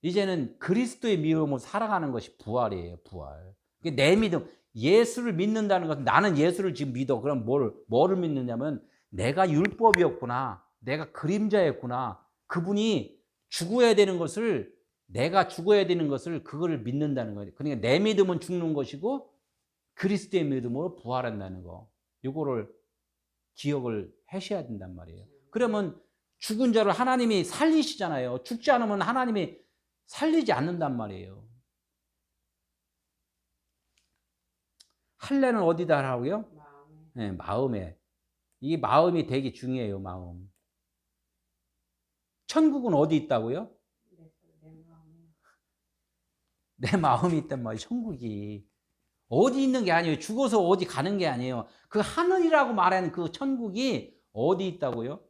이제는 그리스도의 믿음으로 살아가는 것이 부활이에요. 부활. 내 믿음, 예수를 믿는다는 것은 나는 예수를 지금 믿어. 그럼 뭐를 믿느냐면 내가 율법이었구나. 내가 그림자였구나. 그분이 죽어야 되는 것을 내가 죽어야 되는 것을 그거를 믿는다는 거예요. 그러니까 내 믿음은 죽는 것이고 그리스도의 믿음으로 부활한다는 거. 이거를 기억을 하셔야 된단 말이에요. 그러면 죽은 자를 하나님이 살리시잖아요. 죽지 않으면 하나님이 살리지 않는단 말이에요. 할례는 어디다 하라고요? 네, 마음에. 이 마음이 되게 중요해요. 마음. 천국은 어디 있다고요? 내 마음이 있단 말이에요. 천국이. 어디 있는 게 아니에요. 죽어서 어디 가는 게 아니에요. 그 하늘이라고 말하는 그 천국이 어디 있다고요?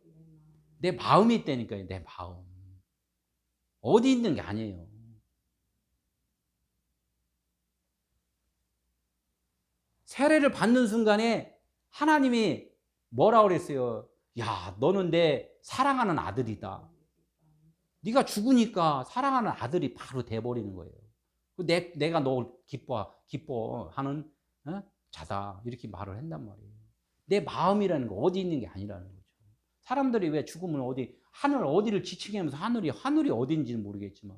내 마음이 있다니까요. 내 마음. 어디 있는 게 아니에요. 세례를 받는 순간에 하나님이 뭐라 그랬어요? 야, 너는 내 사랑하는 아들이다. 네가 죽으니까 사랑하는 아들이 바로 돼버리는 거예요. 내가 너 기뻐하는 자다. 이렇게 말을 한단 말이에요. 내 마음이라는 거 어디 있는 게 아니라는 거죠. 사람들이 왜 죽으면 하늘 어디를 지칭하면서 하늘이 어딘지는 모르겠지만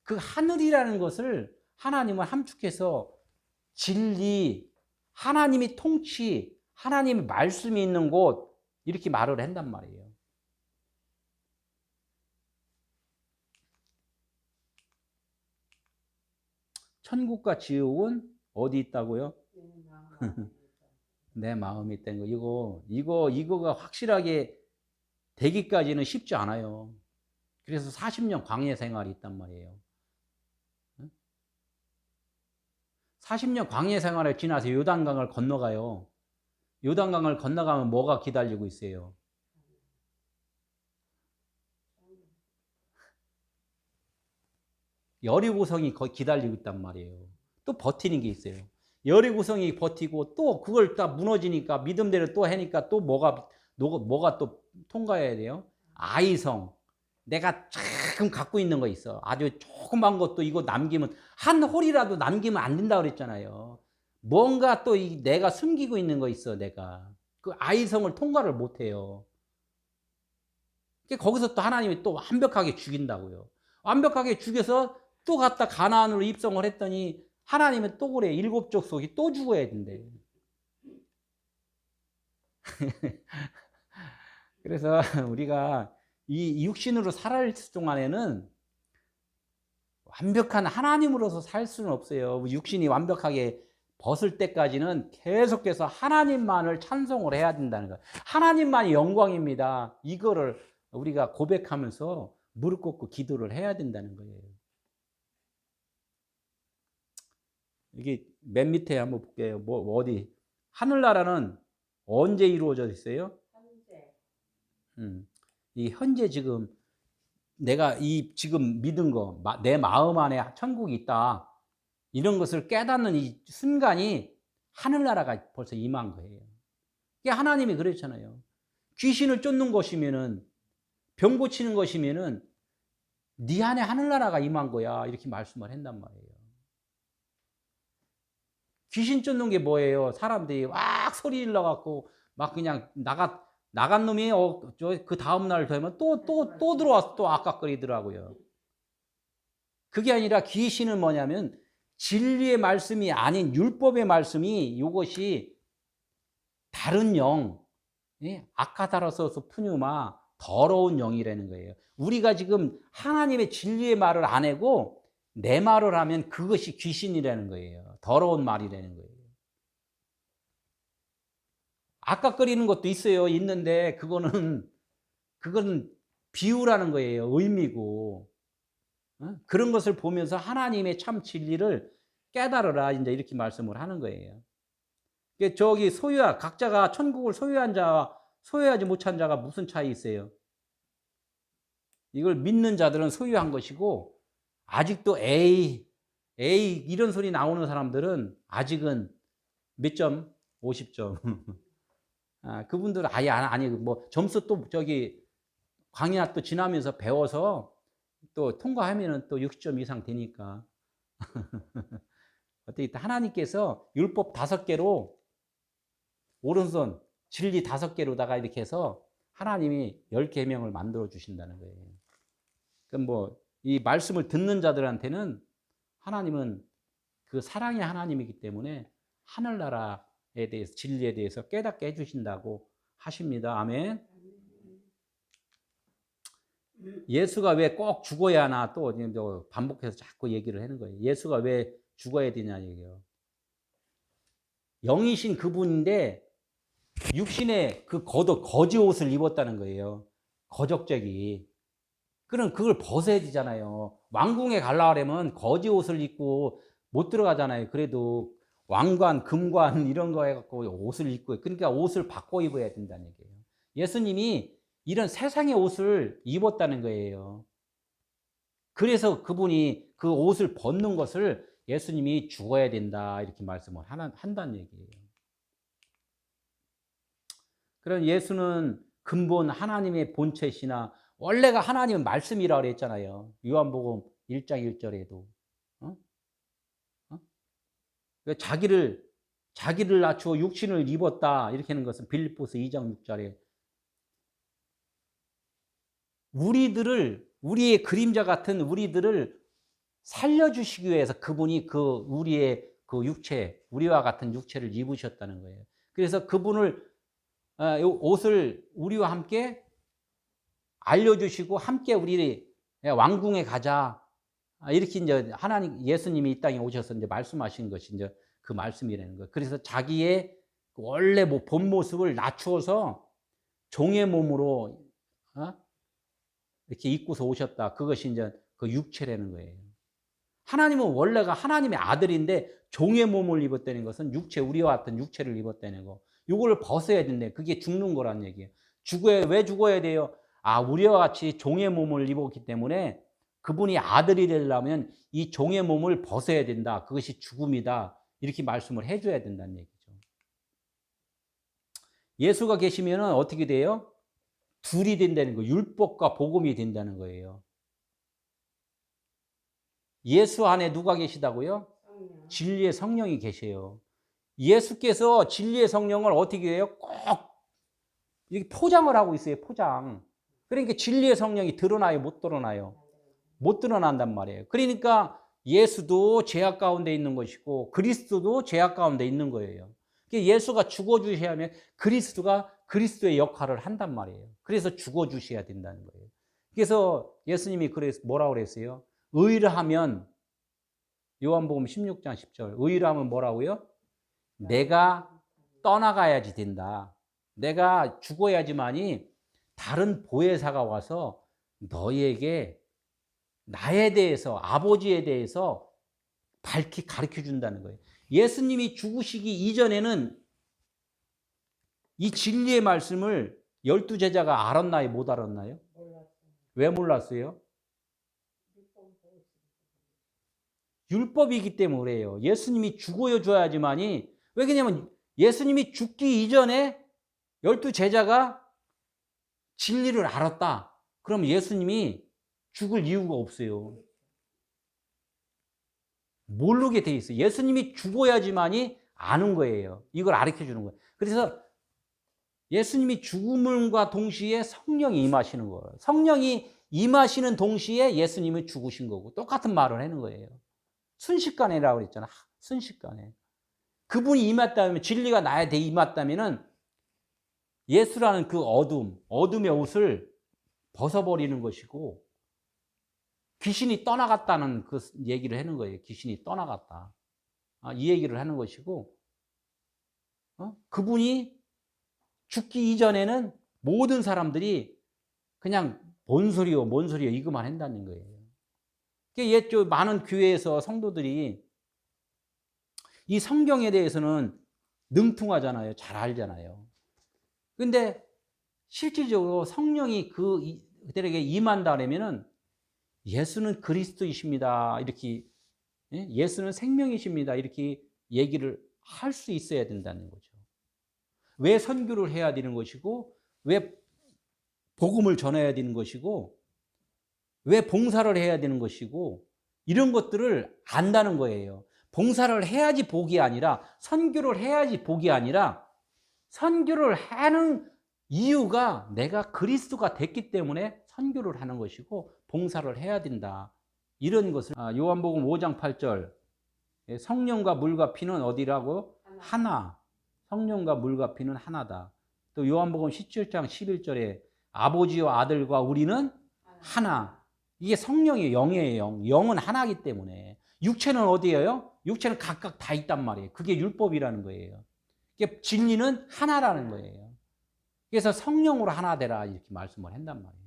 그 하늘이라는 것을 하나님은 함축해서 진리, 하나님의 통치, 하나님의 말씀이 있는 곳 이렇게 말을 한단 말이에요. 천국과 지옥은 어디 있다고요? 내 마음이 있다는 거. 이거가 확실하게 되기까지는 쉽지 않아요. 그래서 40년 광야 생활이 있단 말이에요. 40년 광야 생활을 지나서 요단강을 건너가요. 요단강을 건너가면 뭐가 기다리고 있어요? 여리고성이 기다리고 있단 말이에요. 또 버티는 게 있어요. 여리고성이 버티고 또 그걸 딱 무너지니까 믿음대로 또 하니까 또 뭐가 또 통과해야 돼요? 아이성. 내가 조금 갖고 있는 거 있어. 아주 조그만 것도 이거 남기면 한 홀이라도 남기면 안 된다 그랬잖아요. 뭔가 또 내가 숨기고 있는 거 있어. 내가 그 아이성을 통과를 못 해요. 거기서 또 하나님이 또 완벽하게 죽인다고요. 완벽하게 죽여서 또 갔다 가나안으로 입성을 했더니 하나님은 또 그래. 7족속이 또 죽어야 된대. 그래서 우리가 이 육신으로 살아있을 동안에는 완벽한 하나님으로서 살 수는 없어요. 육신이 완벽하게 벗을 때까지는 계속해서 하나님만을 찬송을 해야 된다는 거예요. 하나님만이 영광입니다. 이거를 우리가 고백하면서 무릎 꿇고 기도를 해야 된다는 거예요. 이게 맨 밑에 한번 볼게요. 어디? 하늘나라는 언제 이루어져 있어요? 현재. 이 현재 지금 내가 지금 믿은 거, 내 마음 안에 천국이 있다. 이런 것을 깨닫는 이 순간이 하늘나라가 벌써 임한 거예요. 이게 하나님이 그랬잖아요. 귀신을 쫓는 것이면은 병 고치는 것이면은 네 안에 하늘나라가 임한 거야. 이렇게 말씀을 한단 말이에요. 귀신 쫓는 게 뭐예요? 사람들이 막 소리 질러갖고 막 그냥 나간 놈이 그 다음날 되면 또 들어와서 또 악각거리더라고요. 그게 아니라 귀신은 뭐냐면 진리의 말씀이 아닌 율법의 말씀이 이것이 다른 영, 아카다라서서 푸뉴마 더러운 영이라는 거예요. 우리가 지금 하나님의 진리의 말을 안 하고 내 말을 하면 그것이 귀신이라는 거예요. 더러운 말이라는 거예요. 악각거리는 것도 있어요. 있는데 그거는 비유라는 거예요. 의미고. 그런 것을 보면서 하나님의 참 진리를 깨달으라 이제 이렇게 말씀을 하는 거예요. 저기 각자가 천국을 소유한 자와 소유하지 못한 자가 무슨 차이 있어요? 이걸 믿는 자들은 소유한 것이고 아직도 에이 이런 소리 나오는 사람들은 아직은 몇 점? 50점. 아, 그분들은 아예 아니 뭐 점수 또 저기 강의나 또 지나면서 배워서 또 통과하면은 또 60점 이상 되니까. 어떻게 하나님께서 율법 5개로 오른손 진리 5개로다가 이렇게 해서 하나님이 10계명을 만들어 주신다는 거예요. 그럼 뭐 이 말씀을 듣는 자들한테는 하나님은 그 사랑의 하나님이기 때문에 하늘나라에 대해서 진리에 대해서 깨닫게 해 주신다고 하십니다. 아멘. 예수가 왜 꼭 죽어야 하나 또 반복해서 자꾸 얘기를 하는 거예요. 예수가 왜 죽어야 되냐 얘기예요. 영이신 그분인데 육신의 그 거지 옷을 입었다는 거예요. 거적적이. 그럼 그걸 벗어야 되잖아요. 왕궁에 가려면 거지 옷을 입고 못 들어가잖아요. 그래도 왕관, 금관 이런 거 해갖고 옷을 입고, 그러니까 옷을 바꿔 입어야 된다는 얘기예요. 예수님이 이런 세상의 옷을 입었다는 거예요. 그래서 그분이 그 옷을 벗는 것을 예수님이 죽어야 된다 이렇게 말씀을 한다는 얘기예요. 그럼 예수는 근본 하나님의 본체시나 원래가 하나님은 말씀이라고 그랬잖아요. 요한복음 1장 1절에도. 자기를 낮추어 육신을 입었다 이렇게 하는 것은 빌립보서 2장 6절에 우리의 그림자 같은 우리들을 살려주시기 위해서 그분이 그 우리의 그 육체, 우리와 같은 육체를 입으셨다는 거예요. 그래서 그분을 옷을 우리와 함께 알려주시고 함께 우리 왕궁에 가자 이렇게 이제 하나님 예수님이 이 땅에 오셔서 이제 말씀하신 것이 이제 그 말씀이라는 거예요. 그래서 자기의 원래 본 모습을 낮추어서 종의 몸으로 이렇게 입고서 오셨다. 그것이 이제 그 육체라는 거예요. 하나님은 원래가 하나님의 아들인데 종의 몸을 입었다는 것은 육체, 우리와 같은 육체를 입었다는 거. 이걸 벗어야 된대. 그게 죽는 거란 얘기예요. 왜 죽어야 돼요? 아, 우리와 같이 종의 몸을 입었기 때문에 그분이 아들이 되려면 이 종의 몸을 벗어야 된다. 그것이 죽음이다. 이렇게 말씀을 해줘야 된다는 얘기죠. 예수가 계시면 어떻게 돼요? 둘이 된다는 거예요. 율법과 복음이 된다는 거예요. 예수 안에 누가 계시다고요? 진리의 성령이 계세요. 예수께서 진리의 성령을 어떻게 해요? 꼭 이렇게 포장을 하고 있어요. 포장. 그러니까 진리의 성령이 드러나요? 못 드러나요? 못 드러난단 말이에요. 그러니까 예수도 죄악 가운데 있는 것이고 그리스도도 죄악 가운데 있는 거예요. 예수가 죽어주셔야 하면 그리스도가 그리스도의 역할을 한단 말이에요. 그래서 죽어주셔야 된다는 거예요. 그래서 예수님이 뭐라고 그랬어요? 의를 요한복음 16장 10절 의를 하면 뭐라고요? 내가 떠나가야지 된다. 내가 죽어야지만이 다른 보혜사가 와서 너희에게 나에 대해서 아버지에 대해서 밝히 가르쳐 준다는 거예요. 예수님이 죽으시기 이전에는 이 진리의 말씀을 12제자가 알았나요? 못 알았나요? 왜 몰랐어요? 율법이기 때문에 그래요. 예수님이 죽어 줘야지만이 왜 그러냐면 예수님이 죽기 이전에 12제자가 진리를 알았다. 그럼 예수님이 죽을 이유가 없어요. 모르게 돼 있어요. 예수님이 죽어야지만이 아는 거예요. 이걸 가르쳐 주는 거예요. 그래서 예수님이 죽음과 동시에 성령이 임하시는 거예요. 성령이 임하시는 동시에 예수님이 죽으신 거고 똑같은 말을 하는 거예요. 순식간에라고 그랬잖아. 순식간에. 그분이 임했다면 진리가 나에 대해 임했다면은 예수라는 그 어둠의 옷을 벗어버리는 것이고 귀신이 떠나갔다는 그 얘기를 하는 거예요. 귀신이 떠나갔다. 이 얘기를 하는 것이고 그분이 죽기 이전에는 모든 사람들이 그냥 뭔 소리요 이거만 한다는 거예요. 옛 많은 교회에서 성도들이 이 성경에 대해서는 능통하잖아요. 잘 알잖아요. 근데 실질적으로 성령이 그들에게 임한다 그러면은 예수는 그리스도이십니다. 이렇게 예수는 생명이십니다. 이렇게 얘기를 할 수 있어야 된다는 거죠. 왜 선교를 해야 되는 것이고, 왜 복음을 전해야 되는 것이고, 왜 봉사를 해야 되는 것이고, 이런 것들을 안다는 거예요. 봉사를 해야지 복이 아니라, 선교를 해야지 복이 아니라, 선교를 하는 이유가 내가 그리스도가 됐기 때문에 선교를 하는 것이고 봉사를 해야 된다. 이런 것을 요한복음 5장 8절 성령과 물과 피는 어디라고? 하나. 성령과 물과 피는 하나다. 또 요한복음 17장 11절에 아버지와 아들과 우리는 하나. 이게 성령의 영이에요. 영은 하나이기 때문에. 육체는 어디예요? 육체는 각각 다 있단 말이에요. 그게 율법이라는 거예요. 진리는 하나라는 거예요. 그래서 성령으로 하나 되라 이렇게 말씀을 한단 말이에요.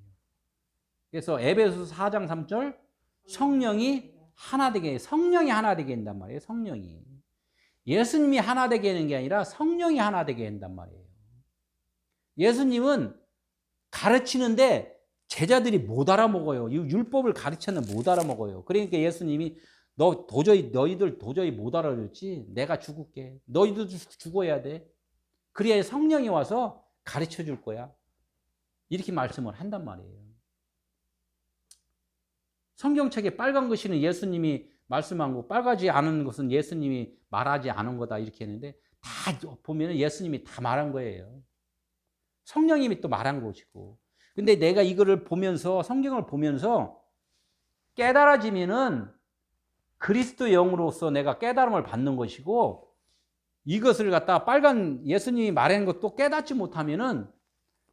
그래서 에베소서 4장 3절 성령이 하나 되게, 성령이 하나 되게 한단 말이에요. 성령이. 예수님이 하나 되게 하는 게 아니라 성령이 하나 되게 한단 말이에요. 예수님은 가르치는데 제자들이 못 알아먹어요. 이 율법을 가르쳤는데 못 알아먹어요. 그러니까 예수님이 너희들 도저히 못 알아듣지? 내가 죽을게. 너희도 죽어야 돼. 그래야 성령이 와서 가르쳐 줄 거야. 이렇게 말씀을 한단 말이에요. 성경책에 빨간 글씨는 예수님이 말씀한 거, 빨가지 않은 것은 예수님이 말하지 않은 거다 이렇게 했는데 다 보면 예수님이 다 말한 거예요. 성령님이 또 말한 것이고. 근데 내가 이거를 보면서, 성경을 보면서 깨달아지면은 그리스도 영으로서 내가 깨달음을 받는 것이고, 이것을 갖다 빨간 예수님이 말한 것도 깨닫지 못하면은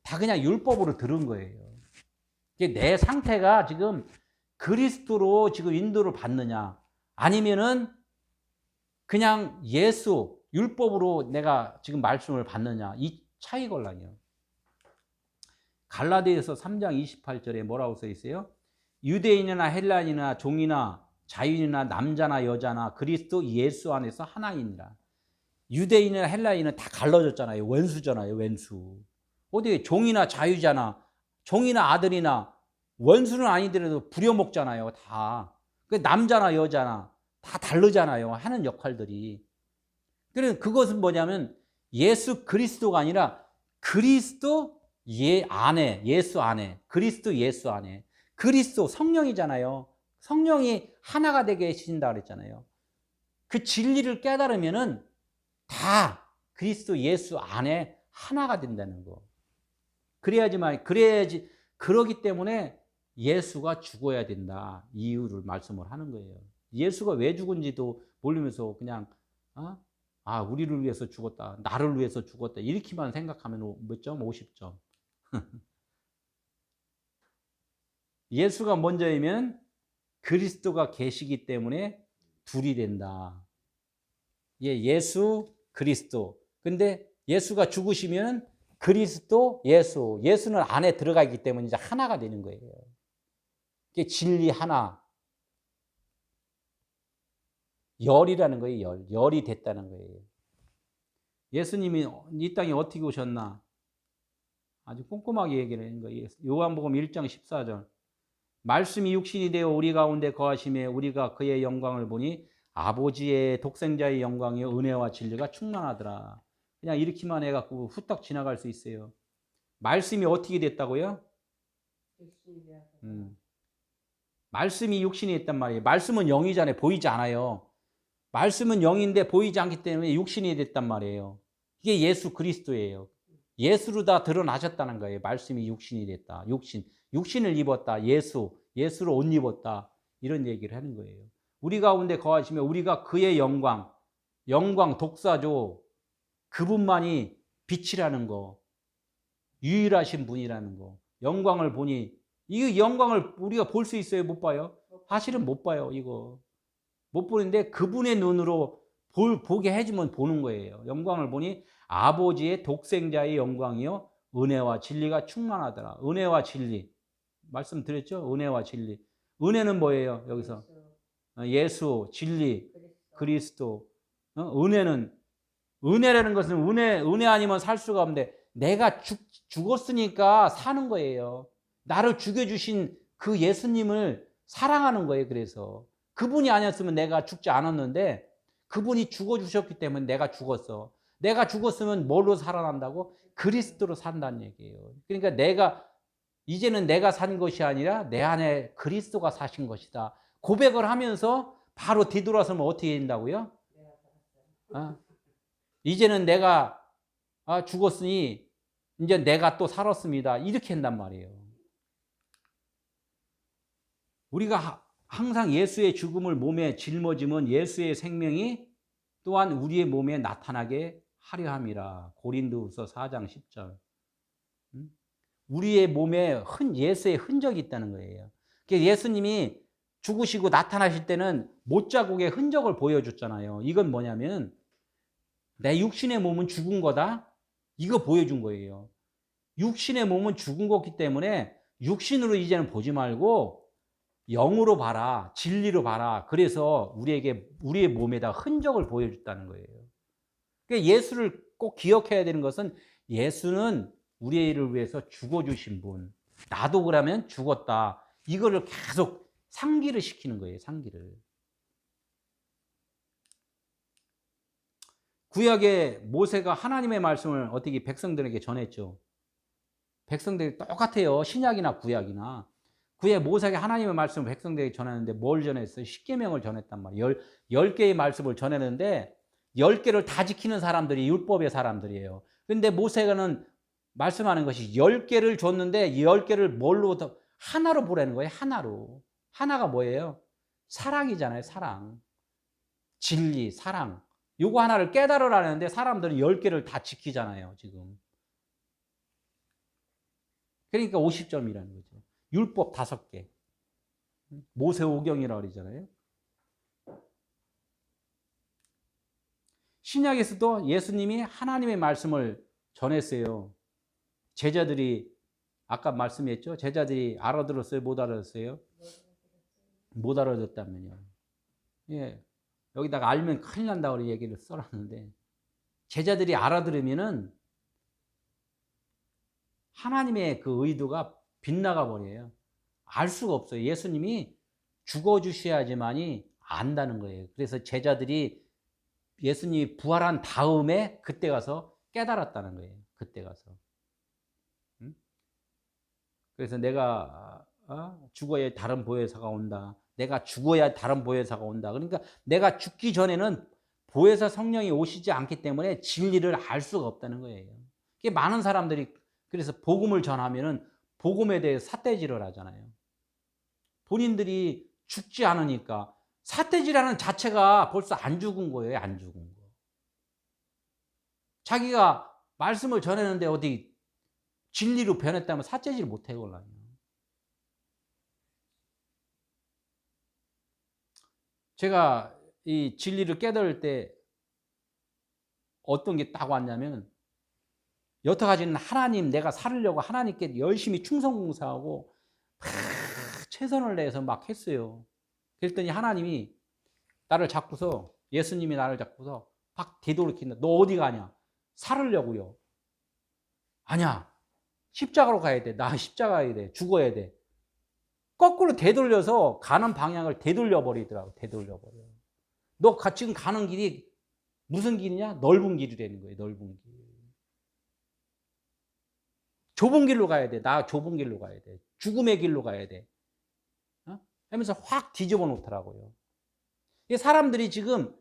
다 그냥 율법으로 들은 거예요. 내 상태가 지금 그리스도로 지금 인도를 받느냐, 아니면은 그냥 예수, 율법으로 내가 지금 말씀을 받느냐, 이 차이걸랑요. 갈라디아서 3장 28절에 뭐라고 써 있어요? 유대인이나 헬라인이나 종이나 자유인이나 남자나 여자나 그리스도 예수 안에서 하나이니라. 유대인이나 헬라인은 다 갈라졌잖아요. 원수잖아요. 원수. 어디 종이나 자유잖아. 종이나 아들이나 원수는 아니더라도 부려먹잖아요. 다. 남자나 여자나 다 다르잖아요. 하는 역할들이. 그래서 그것은 뭐냐면 예수 그리스도가 아니라 그리스도 안에, 예수 안에, 그리스도 예수 안에. 그리스도 성령이잖아요. 성령이 하나가 되게 해주신다 그랬잖아요. 그 진리를 깨달으면은 다 그리스도 예수 안에 하나가 된다는 거. 그래야지, 그러기 때문에 예수가 죽어야 된다. 이유를 말씀을 하는 거예요. 예수가 왜 죽은지도 모르면서 그냥, 우리를 위해서 죽었다. 나를 위해서 죽었다. 이렇게만 생각하면 몇 점? 50점. 예수가 먼저이면 그리스도가 계시기 때문에 둘이 된다. 예수, 그리스도. 근데 예수가 죽으시면 그리스도, 예수는 안에 들어가 있기 때문에 이제 하나가 되는 거예요. 이게 진리 하나. 열이라는 거예요, 열이 됐다는 거예요. 예수님이 이 땅에 어떻게 오셨나? 아주 꼼꼼하게 얘기를 하는 거예요. 요한복음 1장 14절. 말씀이 육신이 되어 우리 가운데 거하심에 우리가 그의 영광을 보니 아버지의 독생자의 영광이요 은혜와 진리가 충만하더라. 그냥 이렇게만 해갖고 후딱 지나갈 수 있어요. 말씀이 어떻게 됐다고요? 말씀이 육신이 됐단 말이에요. 말씀은 영이잖아요. 보이지 않아요. 말씀은 영인데 보이지 않기 때문에 육신이 됐단 말이에요. 이게 예수 그리스도예요. 예수로 다 드러나셨다는 거예요. 말씀이 육신이 됐다. 육신을 입었다. 예수로 옷 입었다. 이런 얘기를 하는 거예요. 우리 가운데 거하시면 우리가 그의 영광 독사죠. 그분만이 빛이라는 거, 유일하신 분이라는 거, 영광을 보니, 이 영광을 우리가 볼 수 있어요? 못 봐요? 사실은 못 봐요. 이거 못 보는데 그분의 눈으로 보게 해주면 보는 거예요. 영광을 보니 아버지의 독생자의 영광이요 은혜와 진리가 충만하더라. 은혜와 진리 말씀드렸죠? 은혜와 진리. 은혜는 뭐예요? 여기서 예수, 진리, 그리스도. 은혜라는 것은 은혜 아니면 살 수가 없는데 내가 죽었으니까 사는 거예요. 나를 죽여주신 그 예수님을 사랑하는 거예요. 그래서 그분이 아니었으면 내가 죽지 않았는데 그분이 죽어주셨기 때문에 내가 죽었어. 내가 죽었으면 뭘로 살아난다고? 그리스도로 산다는 얘기예요. 그러니까 이제는 내가 산 것이 아니라 내 안에 그리스도가 사신 것이다. 고백을 하면서 바로 뒤돌아서면 어떻게 된다고요? 이제는 내가 죽었으니 이제 내가 또 살았습니다. 이렇게 한단 말이에요. 우리가 항상 예수의 죽음을 몸에 짊어지면 예수의 생명이 또한 우리의 몸에 나타나게 하려 함이라. 고린도후서 4장 10절. 우리의 몸에 예수의 흔적이 있다는 거예요. 예수님이 죽으시고 나타나실 때는 못자국의 흔적을 보여줬잖아요. 이건 뭐냐면 내 육신의 몸은 죽은 거다. 이거 보여준 거예요. 육신의 몸은 죽은 거기 때문에 육신으로 이제는 보지 말고 영으로 봐라. 진리로 봐라. 그래서 우리의 몸에다 흔적을 보여줬다는 거예요. 그러니까 예수를 꼭 기억해야 되는 것은 예수는 우리를 위해서 죽어주신 분. 나도 그러면 죽었다. 이거를 계속 상기를 시키는 거예요. 상기를. 구약의 모세가 하나님의 말씀을 어떻게 백성들에게 전했죠. 백성들이 똑같아요. 신약이나 구약이나. 구약 모세가 하나님의 말씀을 백성들에게 전했는데 뭘 전했어요? 십계명을 전했단 말이에요. 10개의 말씀을 전했는데 10개를 다 지키는 사람들이 율법의 사람들이에요. 그런데 모세가는 말씀하는 것이 10개를 줬는데 10개를 뭘로 하나로 보라는 거예요. 하나로. 하나가 뭐예요? 사랑이잖아요. 사랑. 진리, 사랑. 요거 하나를 깨달으라는데 사람들은 10개를 다 지키잖아요. 지금. 그러니까 50점이라는 거죠. 율법 5개. 모세오경이라고 그러잖아요. 신약에서도 예수님이 하나님의 말씀을 전했어요. 제자들이 아까 말씀했죠. 제자들이 알아들었어요? 못 알아들었어요? 못 알아듣었다면요. 예. 여기다가 알면 큰일 난다고 얘기를 써놨는데 제자들이 알아들으면은 하나님의 그 의도가 빗나가 버려요. 알 수가 없어요. 예수님이 죽어주셔야지만이 안다는 거예요. 그래서 제자들이 예수님이 부활한 다음에 그때 가서 깨달았다는 거예요. 그때 가서. 그래서 내가 죽어야 다른 보혜사가 온다. 내가 죽어야 다른 보혜사가 온다. 그러니까 내가 죽기 전에는 보혜사 성령이 오시지 않기 때문에 진리를 알 수가 없다는 거예요. 많은 사람들이 그래서 복음을 전하면은 복음에 대해 삿대질을 하잖아요. 본인들이 죽지 않으니까 삿대질하는 자체가 벌써 안 죽은 거예요. 안 죽은 거. 자기가 말씀을 전했는데 어디 진리로 변했다면 삿대질 못해 걸라요. 제가 이 진리를 깨달을 때 어떤 게 딱 왔냐면 여태까지는 하나님 내가 살으려고 하나님께 열심히 충성봉사하고 최선을 다해서 막 했어요. 그랬더니 하나님이 나를 잡고서 예수님이 나를 잡고서 막 되돌이킨다. 너 어디 가냐? 살으려고요. 아니야. 십자가로 가야 돼. 나 십자가 가야 돼. 죽어야 돼. 거꾸로 되돌려서 가는 방향을 되돌려 버리더라고. 되돌려 버려. 너 지금 가는 길이 무슨 길이냐? 넓은 길이라는 거예요. 넓은 길. 좁은 길로 가야 돼. 나 좁은 길로 가야 돼. 죽음의 길로 가야 돼. 하면서 확 뒤집어 놓더라고요. 사람들이 지금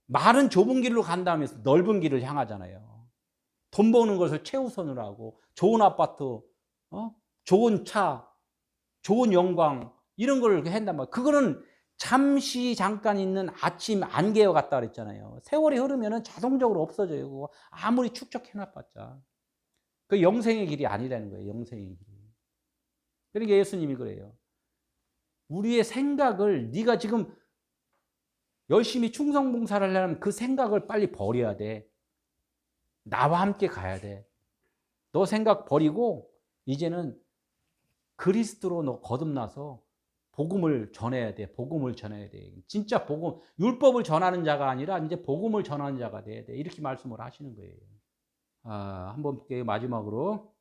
말은 좁은 길로 간다면서 넓은 길을 향하잖아요. 돈 버는 것을 최우선으로 하고 좋은 아파트, 좋은 차, 좋은 영광 이런 걸 한단 말이에요. 그거는 잠깐 있는 아침 안개와 같다 그랬잖아요. 세월이 흐르면 자동적으로 없어져요. 그거 아무리 축적해놔봤자. 그 영생의 길이 아니라는 거예요. 영생의 길이. 그러니까 예수님이 그래요. 우리의 생각을 네가 지금 열심히 충성봉사를 하려면 그 생각을 빨리 버려야 돼. 나와 함께 가야 돼. 너 생각 버리고 이제는 그리스도로 너 거듭나서 복음을 전해야 돼. 복음을 전해야 돼. 진짜 복음, 율법을 전하는 자가 아니라 이제 복음을 전하는 자가 돼야 돼. 이렇게 말씀을 하시는 거예요. 한번 볼게요. 마지막으로.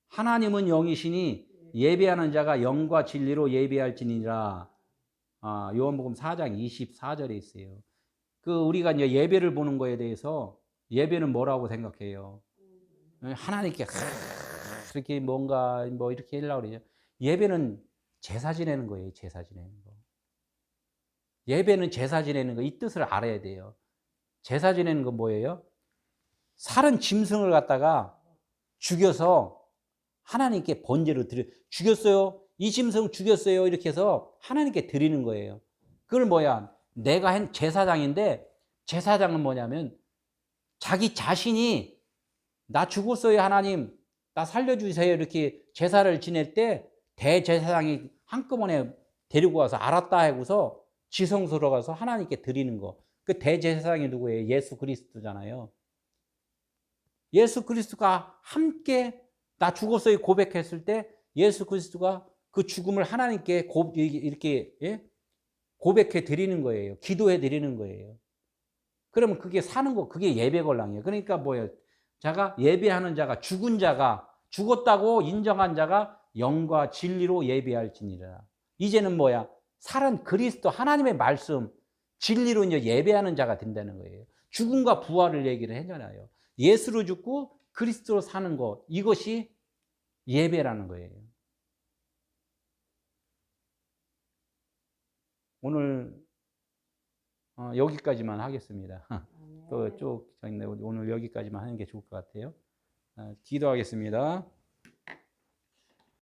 하나님은 영이시니 예배하는 자가 영과 진리로 예배할지니라. 요한복음 4장 24절에 있어요. 우리가 이제 예배를 보는 거에 대해서 예배는 뭐라고 생각해요? 하나님께 이렇게 뭔가 뭐 이렇게 하려고 그러죠. 예배는 제사 지내는 거예요. 제사 지내는 거. 예배는 제사 지내는 거. 이 뜻을 알아야 돼요. 제사 지내는 건 뭐예요? 살은 짐승을 갖다가 죽여서 하나님께 번제로 드려. 죽였어요. 이 짐승 죽였어요. 이렇게 해서 하나님께 드리는 거예요. 그걸 뭐야? 내가 한 제사장인데, 제사장은 뭐냐면 자기 자신이 나 죽었어요 하나님, 나 살려주세요 이렇게 제사를 지낼 때 대제사장이 한꺼번에 데리고 와서 알았다 하고서 지성소로 가서 하나님께 드리는 거. 그 대제사장이 누구예요? 예수 그리스도잖아요. 예수 그리스도가 함께 나 죽었어요 고백했을 때 예수 그리스도가 그 죽음을 하나님께 이렇게 고백해 드리는 거예요. 기도해 드리는 거예요. 그러면 그게 사는 거, 그게 예배 권랑이에요. 그러니까 뭐예요? 자가 예배하는 자가, 죽은 자가, 죽었다고 인정한 자가 영과 진리로 예배할지니라. 이제는 뭐야? 살은 그리스도 하나님의 말씀 진리로 이제 예배하는 자가 된다는 거예요. 죽음과 부활을 얘기를 하잖아요. 예수로 죽고 그리스도로 사는 것, 이것이 예배라는 거예요. 오늘 여기까지만 하겠습니다. 또 쭉 오늘 여기까지만 하는 게 좋을 것 같아요. 기도하겠습니다.